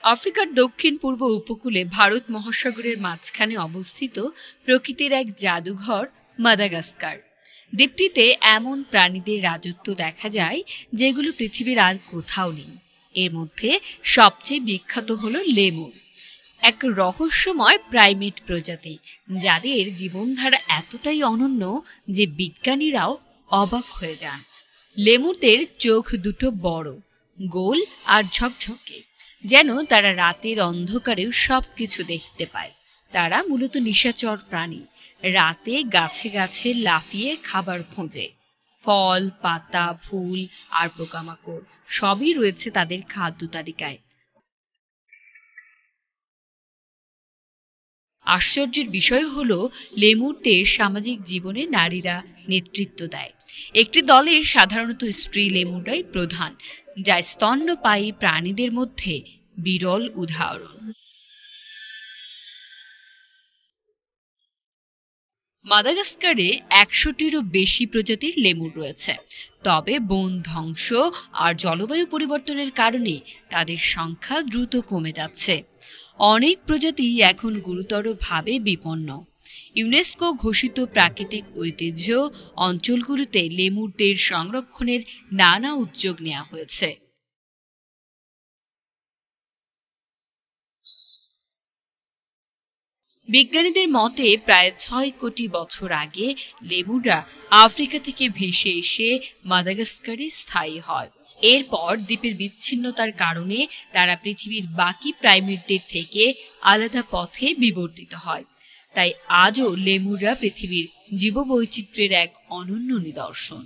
আফ্রিকার দক্ষিণ পূর্ব উপকূলে ভারত মহাসাগরের মাঝখানে অবস্থিত প্রকৃতির এক জাদুঘর মাদাগাস্কার। দ্বীপটিতে এমন প্রাণীদের রাজত্ব দেখা যায় যেগুলো পৃথিবীর আর কোথাও নেই। এর মধ্যে সবচেয়ে বিখ্যাত হলো লেমুর, এক রহস্যময় প্রাইমেট প্রজাতি যাদের জীবনধারা এতটাই অনন্য যে বিজ্ঞানীরাও অবাক হয়ে যান। লেমুরদের চোখ দুটো বড়, গোল আর ঝকঝকে, যেন তারা রাতের অন্ধকারেও সবকিছু দেখতে পায়। তারা মূলত নিশাচর প্রাণী, রাতে গাছে গাছে লাফিয়ে খাবার খোঁজে। ফল, পাতা, ফুল আর পোকামাকড় সবই রয়েছে তাদের খাদ্য তালিকায়। আশ্চর্যের বিষয় হলো লেমুরদের সামাজিক জীবনে নারীরা নেতৃত্ব দেয়। একটি দলের সাধারণত স্ত্রী লেমুররাই প্রধান, যা স্তন্যপায়ী প্রাণীদের মধ্যে বিরল উদাহরণ। মাদাগাস্কারে ১০০টিরও বেশি প্রজাতির লেমুর রয়েছে, তবে বন ধ্বংস আর জলবায়ু পরিবর্তনের কারণে তাদের সংখ্যা দ্রুত কমে যাচ্ছে। অনেক প্রজাতি এখন গুরুতরভাবে বিপন্ন। ইউনেস্কো ঘোষিত প্রাকৃতিক ঐতিহ্য অঞ্চলগুলোতে লেমুরদের সংরক্ষণের নানা উদ্যোগ নেওয়া হয়েছে। বিজ্ঞানীদের মতে প্রায় ৬ কোটি বছর আগে লেমুররা আফ্রিকা থেকে ভেসে এসে মাদাগাস্কারে স্থায়ী হয়। এরপর দ্বীপের বিচ্ছিন্নতার কারণে তারা পৃথিবীর বাকি প্রাইমেটদের থেকে আলাদা পথে বিবর্তিত হয়। তাই আজও লেমুররা পৃথিবীর জীববৈচিত্র্যের এক অনন্য নিদর্শন।